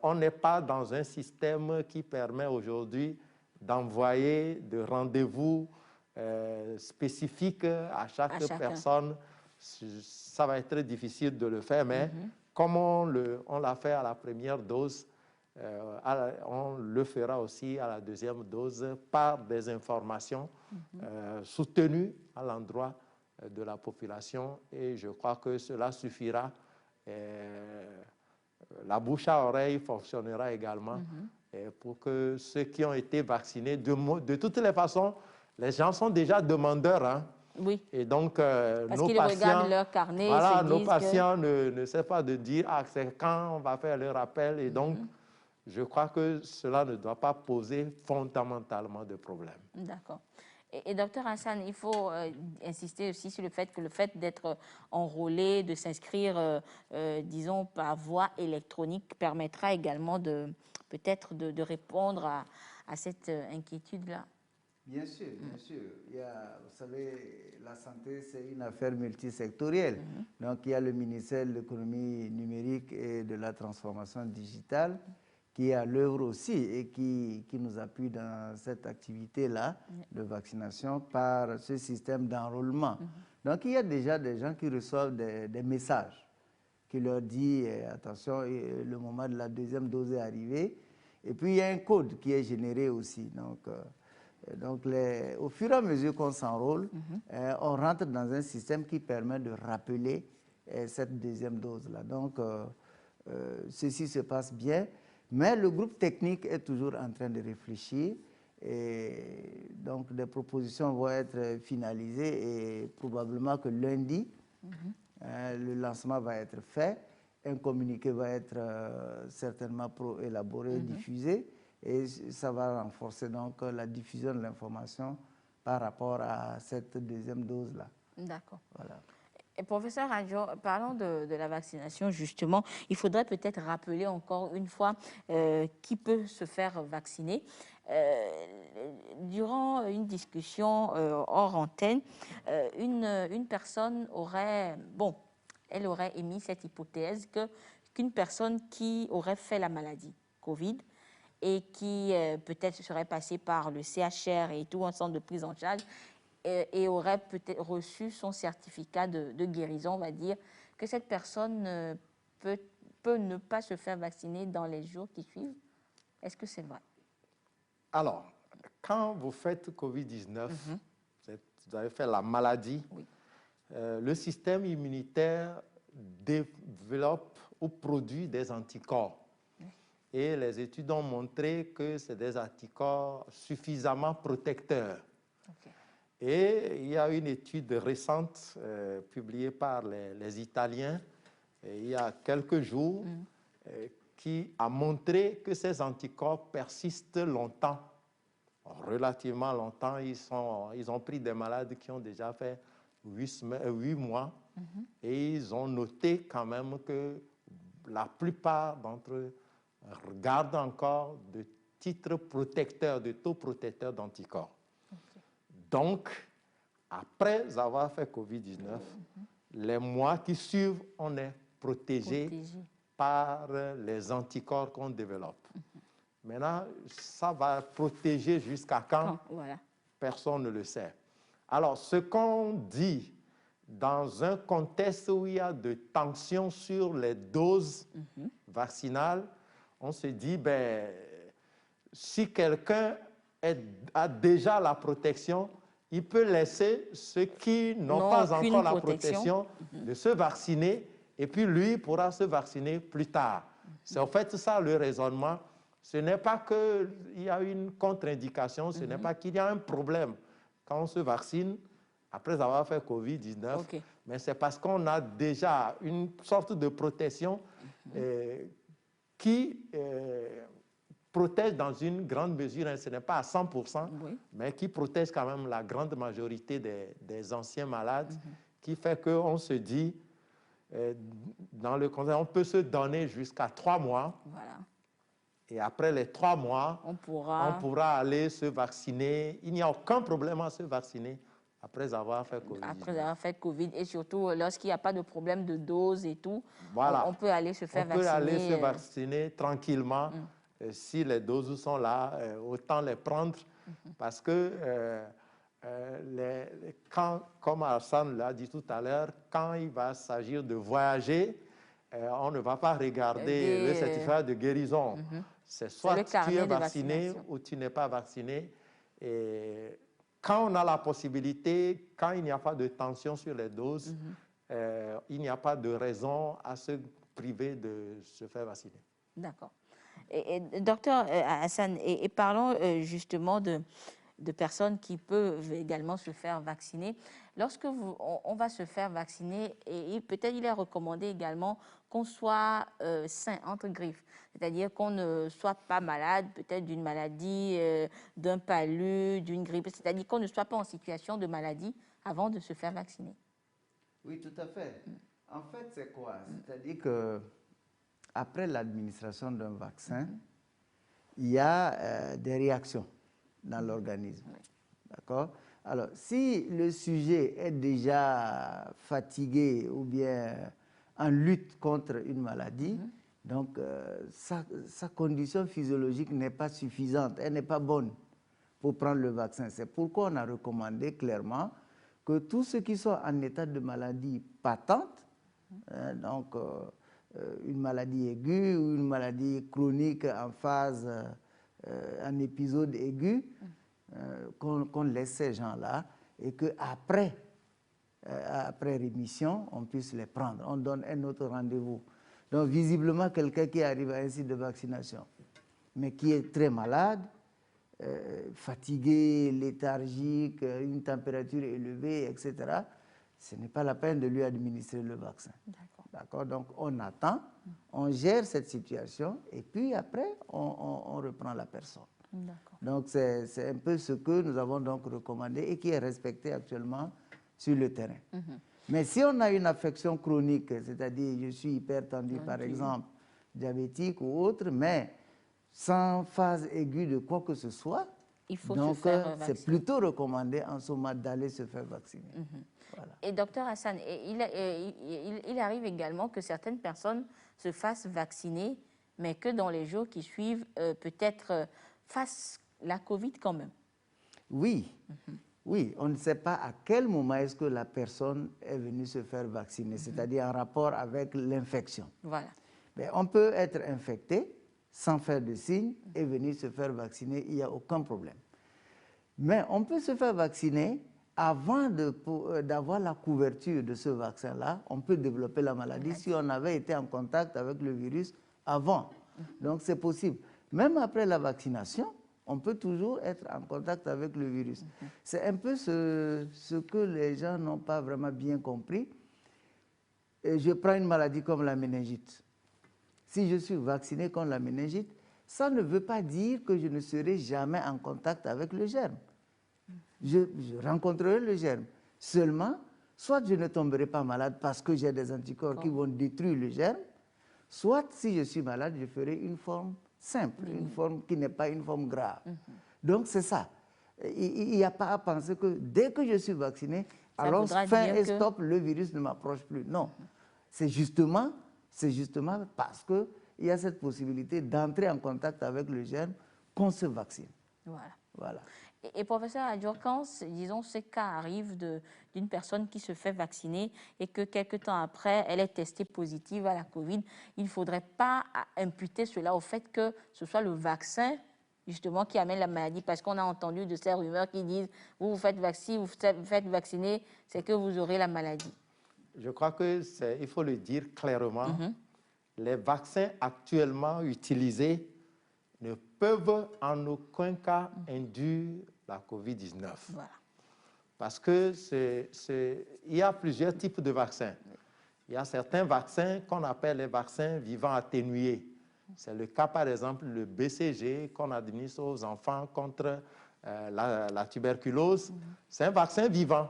Speaker 2: On n'est pas dans un système qui permet aujourd'hui d'envoyer des rendez-vous spécifiques à chaque personne. Ça va être difficile de le faire, mais comme on l'a fait à la première dose, on le fera aussi à la deuxième dose par des informations soutenues à l'endroit de la population, et je crois que cela suffira. La bouche à oreille fonctionnera également pour que ceux qui ont été vaccinés, de toutes les façons, les gens sont déjà demandeurs. Hein.
Speaker 1: Oui.
Speaker 2: Et donc,
Speaker 1: nos patients, regardent leur carnet,
Speaker 2: voilà, nos patients ne savent pas de dire c'est quand on va faire le rappel. Et donc, je crois que cela ne doit pas poser fondamentalement de problème.
Speaker 1: D'accord. Et docteur Hassan, il faut insister aussi sur le fait d'être enrôlé, de s'inscrire, disons, par voie électronique permettra également peut-être de répondre à cette inquiétude-là.
Speaker 3: Bien sûr, bien sûr. Vous savez, la santé, c'est une affaire multisectorielle. Donc, il y a le ministère de l'économie numérique et de la transformation digitale qui est à l'œuvre aussi et qui nous appuie dans cette activité-là de vaccination par ce système d'enrôlement. Donc, il y a déjà des gens qui reçoivent des messages qui leur disent attention, le moment de la deuxième dose est arrivé. Et puis, il y a un code qui est généré aussi. Donc au fur et à mesure qu'on s'enrôle, on rentre dans un système qui permet de rappeler cette deuxième dose-là. Donc, ceci se passe bien. Mais le groupe technique est toujours en train de réfléchir et donc des propositions vont être finalisées et probablement que lundi, le lancement va être fait, un communiqué va être certainement élaboré, diffusé et ça va renforcer donc la diffusion de l'information par rapport à cette deuxième dose-là.
Speaker 1: D'accord.
Speaker 3: Voilà.
Speaker 1: Et professeur Adjo, parlons de la vaccination justement. Il faudrait peut-être rappeler encore une fois qui peut se faire vacciner. Durant une discussion hors antenne, une personne aurait émis cette hypothèse qu'une personne qui aurait fait la maladie Covid et qui peut-être serait passée par le CHR et tout un centre de prise en charge et aurait peut-être reçu son certificat de guérison, on va dire, que cette personne peut ne pas se faire vacciner dans les jours qui suivent. Est-ce que c'est vrai?
Speaker 2: Alors, quand vous faites Covid-19, vous avez fait la maladie, le système immunitaire développe ou produit des anticorps. Et les études ont montré que c'est des anticorps suffisamment protecteurs. Et il y a une étude récente publiée par les Italiens il y a quelques jours qui a montré que ces anticorps persistent longtemps, relativement longtemps. Ils ont pris des malades qui ont déjà fait 8 mois et ils ont noté quand même que la plupart d'entre eux gardent encore de titres protecteurs, de taux protecteurs d'anticorps. Donc, après avoir fait Covid-19, les mois qui suivent, on est protégé par les anticorps qu'on développe. Maintenant, ça va protéger jusqu'à quand? Personne ne le sait. Alors, ce qu'on dit dans un contexte où il y a de tensions sur les doses vaccinales, on se dit, si quelqu'un a déjà la protection, il peut laisser ceux qui n'ont pas encore la protection de se vacciner et puis lui pourra se vacciner plus tard. C'est en fait ça le raisonnement. Ce n'est pas qu'il y a une contre-indication, ce n'est pas qu'il y a un problème quand on se vaccine après avoir fait Covid-19, mais c'est parce qu'on a déjà une sorte de protection qui protège dans une grande mesure, ce n'est pas à 100%, mais qui protège quand même la grande majorité des anciens malades, qui fait qu'on se dit, dans le contexte, on peut se donner jusqu'à 3 mois, et après les 3 mois, on pourra aller se vacciner. Il n'y a aucun problème à se vacciner après avoir fait Covid.
Speaker 1: Après avoir fait Covid, et surtout lorsqu'il n'y a pas de problème de dose et tout,
Speaker 2: voilà.
Speaker 1: on peut aller se faire vacciner.
Speaker 2: On peut aller se vacciner tranquillement. Si les doses sont là, autant les prendre, parce que comme Hassan l'a dit tout à l'heure, quand il va s'agir de voyager, on ne va pas regarder le certificat de guérison. C'est soit tu es vacciné ou tu n'es pas vacciné. Et quand on a la possibilité, quand il n'y a pas de tension sur les doses, il n'y a pas de raison à se priver de se faire vacciner.
Speaker 1: D'accord. Et docteur Hassan, et parlons justement de personnes qui peuvent également se faire vacciner. Lorsque on va se faire vacciner, et peut-être il est recommandé également qu'on soit sain, entre griffes, c'est-à-dire qu'on ne soit pas malade, peut-être d'une maladie, d'un palu, d'une grippe, c'est-à-dire qu'on ne soit pas en situation de maladie avant de se faire vacciner.
Speaker 3: Oui, tout à fait. En fait, c'est quoi? C'est-à-dire que après l'administration d'un vaccin, il y a des réactions dans l'organisme. D'accord? Alors, si le sujet est déjà fatigué ou bien en lutte contre une maladie, donc sa condition physiologique n'est pas suffisante, elle n'est pas bonne pour prendre le vaccin. C'est pourquoi on a recommandé clairement que tous ceux qui sont en état de maladie patente, donc une maladie aiguë ou une maladie chronique en phase, en épisode aigu, qu'on laisse ces gens-là et qu'après après rémission, on puisse les prendre. On donne un autre rendez-vous. Donc visiblement, quelqu'un qui arrive à un site de vaccination, mais qui est très malade, fatigué, léthargique, une température élevée, etc., ce n'est pas la peine de lui administrer le vaccin. D'accord. Donc on attend, on gère cette situation et puis après, on reprend la personne. Donc c'est un peu ce que nous avons donc recommandé et qui est respecté actuellement sur le terrain. Mais si on a une affection chronique, c'est-à-dire je suis hypertendu par exemple, diabétique ou autre, mais sans phase aiguë de quoi que ce soit,
Speaker 1: il faut
Speaker 3: donc
Speaker 1: se faire vacciner.
Speaker 3: C'est plutôt recommandé en ce moment d'aller se faire vacciner. Voilà.
Speaker 1: Et docteur Hassan, il arrive également que certaines personnes se fassent vacciner, mais que dans les jours qui suivent, peut-être fassent la Covid quand même.
Speaker 3: Oui. Oui, on ne sait pas à quel moment est-ce que la personne est venue se faire vacciner, c'est-à-dire en rapport avec l'infection.
Speaker 1: Voilà.
Speaker 3: Mais on peut être infecté sans faire de signes et venir se faire vacciner, il n'y a aucun problème. Mais on peut se faire vacciner avant d'avoir la couverture de ce vaccin-là, on peut développer la maladie si on avait été en contact avec le virus avant. Donc c'est possible. Même après la vaccination, on peut toujours être en contact avec le virus. C'est un peu ce que les gens n'ont pas vraiment bien compris. Et je prends une maladie comme la méningite. Si je suis vacciné contre la méningite, ça ne veut pas dire que je ne serai jamais en contact avec le germe. Je rencontrerai le germe. Seulement, soit je ne tomberai pas malade parce que j'ai des anticorps qui vont détruire le germe, soit si je suis malade, je ferai une forme simple, une forme qui n'est pas une forme grave. Donc c'est ça. Il n'y a pas à penser que dès que je suis vacciné, alors fin et stop, le virus ne m'approche plus. Non, c'est justement parce qu'il y a cette possibilité d'entrer en contact avec le germe qu'on se vaccine. Voilà.
Speaker 1: Et professeur Adjour, quand, disons, ces cas arrivent d'une personne qui se fait vacciner et que quelque temps après, elle est testée positive à la Covid, il ne faudrait pas imputer cela au fait que ce soit le vaccin, justement, qui amène la maladie, parce qu'on a entendu de ces rumeurs qui disent « vous faites vacciner, c'est que vous aurez la maladie ».
Speaker 2: Je crois qu'il faut le dire clairement, les vaccins actuellement utilisés ne peuvent en aucun cas induire la COVID-19.
Speaker 1: Voilà.
Speaker 2: Parce que il y a plusieurs types de vaccins. Il y a certains vaccins qu'on appelle les vaccins vivants atténués. C'est le cas, par exemple, le BCG qu'on administre aux enfants contre la tuberculose. C'est un vaccin vivant.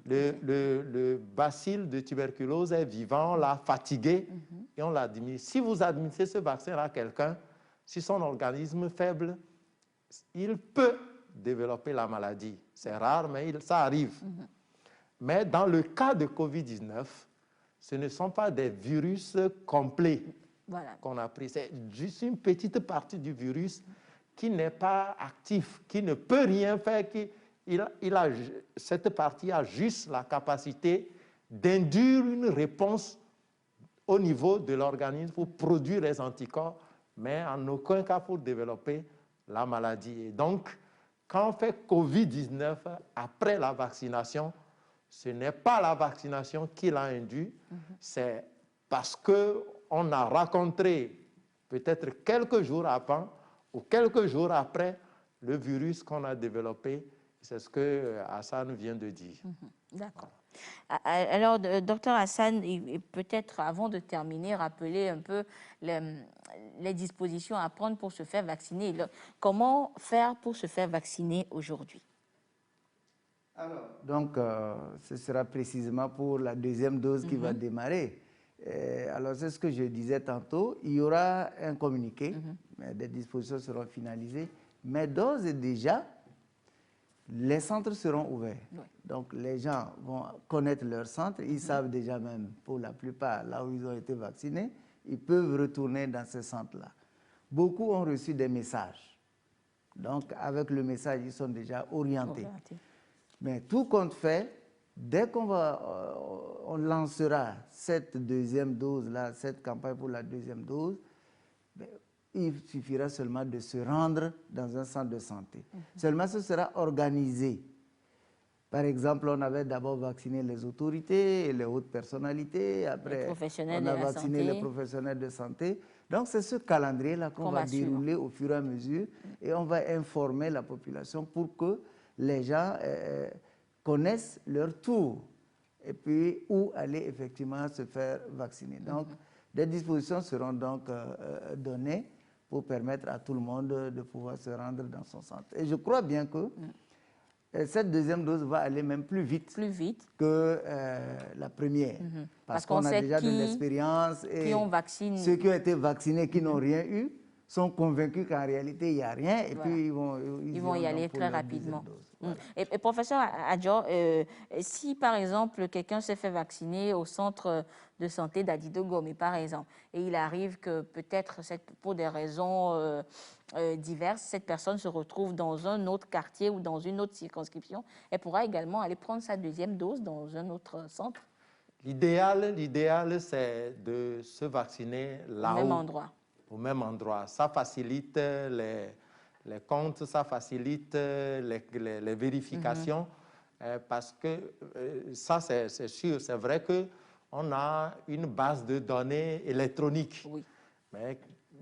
Speaker 2: Le bacille de tuberculose est vivant, on l'a fatigué et on l'administre. Si vous administrez ce vaccin à quelqu'un, si son organisme est faible, il peut développer la maladie. C'est rare, mais ça arrive. Mais dans le cas de Covid-19, ce ne sont pas des virus complets qu'on a pris. C'est juste une petite partie du virus qui n'est pas actif, qui ne peut rien faire. Cette partie a juste la capacité d'induire une réponse au niveau de l'organisme pour produire les anticorps, mais en aucun cas pour développer la maladie. Et donc, quand on fait Covid-19 après la vaccination, ce n'est pas la vaccination qui l'a induit, c'est parce qu'on a rencontré peut-être quelques jours avant ou quelques jours après le virus qu'on a développé. C'est ce que Hassan vient de dire.
Speaker 1: D'accord. Alors, docteur Hassan, peut-être avant de terminer, rappeler un peu les dispositions à prendre pour se faire vacciner. Comment faire pour se faire vacciner aujourd'hui?
Speaker 3: Alors, donc, ce sera précisément pour la deuxième dose qui va démarrer. Alors, c'est ce que je disais tantôt. Il y aura un communiqué, mais des dispositions seront finalisées. Mais d'ores et déjà, les centres seront ouverts. Donc, les gens vont connaître leur centre. Ils savent déjà même, pour la plupart, là où ils ont été vaccinés, ils peuvent retourner dans ces centres-là. Beaucoup ont reçu des messages. Donc, avec le message, ils sont déjà orientés. Mais tout compte fait, dès qu'on on lancera cette deuxième dose-là, cette campagne pour la deuxième dose, il suffira seulement de se rendre dans un centre de santé. Seulement, ce sera organisé. Par exemple, on avait d'abord vacciné les autorités et les hautes personnalités. Après, on a vacciné les professionnels de santé. Donc, c'est ce calendrier-là qu'on va dérouler au fur et à mesure et on va informer la population pour que les gens connaissent leur tour et puis où aller effectivement se faire vacciner. Donc, des dispositions seront donc données pour permettre à tout le monde de pouvoir se rendre dans son centre. Et je crois bien que cette deuxième dose va aller même plus vite que la première. Parce qu'on a déjà de l'expérience et ceux qui ont été vaccinés, qui n'ont rien eu, sont convaincus qu'en réalité, il n'y a rien et puis ils vont
Speaker 1: y aller très rapidement. Et professeur Adjo, si par exemple quelqu'un s'est fait vacciner au centre de santé d'Adidogo, mais par exemple, et il arrive que peut-être pour des raisons diverses, cette personne se retrouve dans un autre quartier ou dans une autre circonscription, elle pourra également aller prendre sa deuxième dose dans un autre centre?
Speaker 2: L'idéal, c'est de se vacciner là-haut.
Speaker 1: Au même endroit.
Speaker 2: Au même endroit. Ça facilite les comptes, ça facilite les vérifications, parce que ça, c'est sûr, c'est vrai qu'on a une base de données électronique. Mais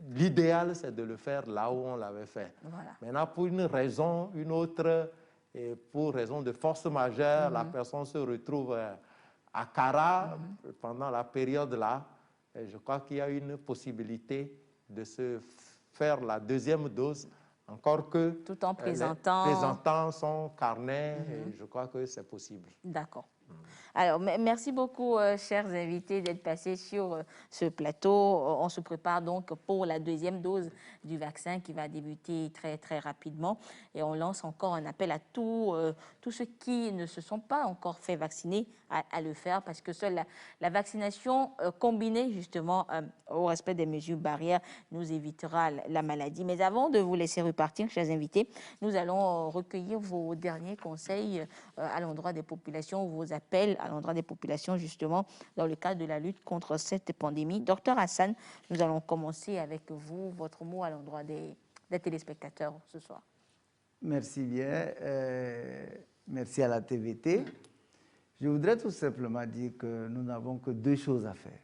Speaker 2: l'idéal, c'est de le faire là où on l'avait fait. Maintenant, pour une raison, une autre, et pour raison de force majeure, la personne se retrouve à Kara pendant la période-là. Je crois qu'il y a une possibilité de se faire la deuxième dose, encore que
Speaker 1: tout en présentant
Speaker 2: son carnet, et je crois que c'est possible.
Speaker 1: D'accord. Alors, merci beaucoup, chers invités, d'être passés sur ce plateau. On se prépare donc pour la deuxième dose du vaccin qui va débuter très, très rapidement. Et on lance encore un appel à tous ceux qui ne se sont pas encore fait vacciner à le faire, parce que seule la vaccination combinée justement au respect des mesures barrières nous évitera la maladie. Mais avant de vous laisser repartir, chers invités, nous allons recueillir vos derniers conseils à l'endroit des populations, vos appels à l'endroit des populations justement dans le cadre de la lutte contre cette pandémie. Docteur Hassan, nous allons commencer avec vous, votre mot à l'endroit des téléspectateurs ce soir.
Speaker 3: Merci bien. Merci à la TVT. Je voudrais tout simplement dire que nous n'avons que deux choses à faire.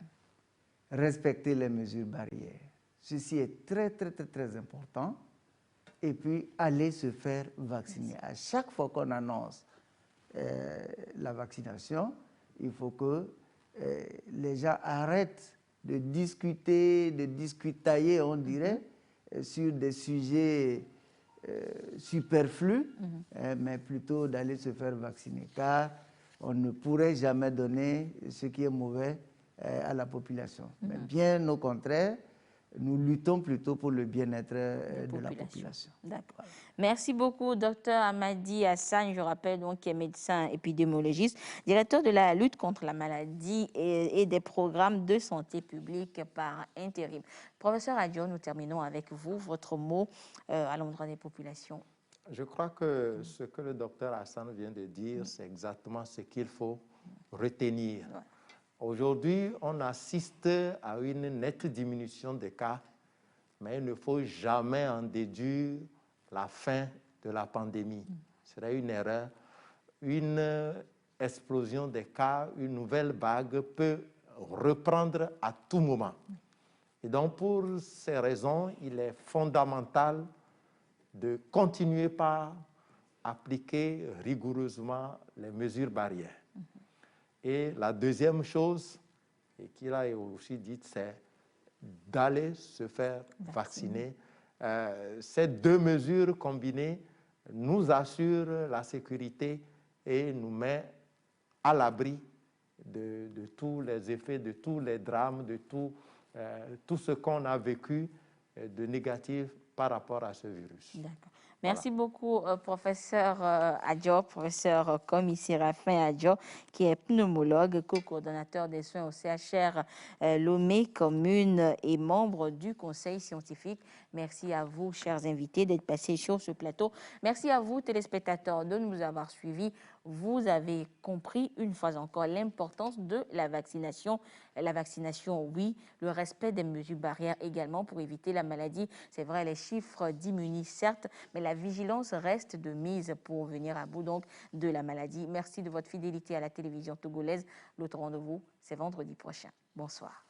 Speaker 3: Respecter les mesures barrières. Ceci est très, très, très, très important. Et puis, aller se faire vacciner. À chaque fois qu'on annonce la vaccination, il faut que les gens arrêtent de discuter, de discutailler, on dirait, sur des sujets superflus, mais plutôt d'aller se faire vacciner. Car on ne pourrait jamais donner ce qui est mauvais à la population. Mais bien au contraire, nous luttons plutôt pour le bien-être de la population.
Speaker 1: D'accord. Voilà. Merci beaucoup, docteur Amadi Hassan, je rappelle donc qui est médecin épidémiologiste, directeur de la lutte contre la maladie et des programmes de santé publique par intérim. Professeur Adio, nous terminons avec vous, votre mot à l'endroit des populations.
Speaker 2: Je crois que ce que le docteur Hassan vient de dire, c'est exactement ce qu'il faut retenir. Ouais. Aujourd'hui, on assiste à une nette diminution des cas, mais il ne faut jamais en déduire la fin de la pandémie. Ce serait une erreur. Une explosion des cas, une nouvelle vague peut reprendre à tout moment. Et donc, pour ces raisons, il est fondamental de continuer par appliquer rigoureusement les mesures barrières. Et la deuxième chose, et qu'il a aussi dit, c'est d'aller se faire vacciner. Ces deux mesures combinées nous assurent la sécurité et nous mettent à l'abri de tous les effets, de tous les drames, de tout ce qu'on a vécu de négatif par rapport à ce virus.
Speaker 1: D'accord. Merci beaucoup, professeur Adio, professeur commissaire Séraphin Adio, qui est pneumologue, co-coordonnateur des soins au CHR Lomé commune et membre du conseil scientifique. Merci à vous, chers invités, d'être passés sur ce plateau. Merci à vous, téléspectateurs, de nous avoir suivis. Vous avez compris une fois encore l'importance de la vaccination. La vaccination, oui, le respect des mesures barrières également pour éviter la maladie. C'est vrai, les chiffres diminuent certes, mais la vigilance reste de mise pour venir à bout donc de la maladie. Merci de votre fidélité à la télévision togolaise. L'autre rendez-vous, c'est vendredi prochain. Bonsoir.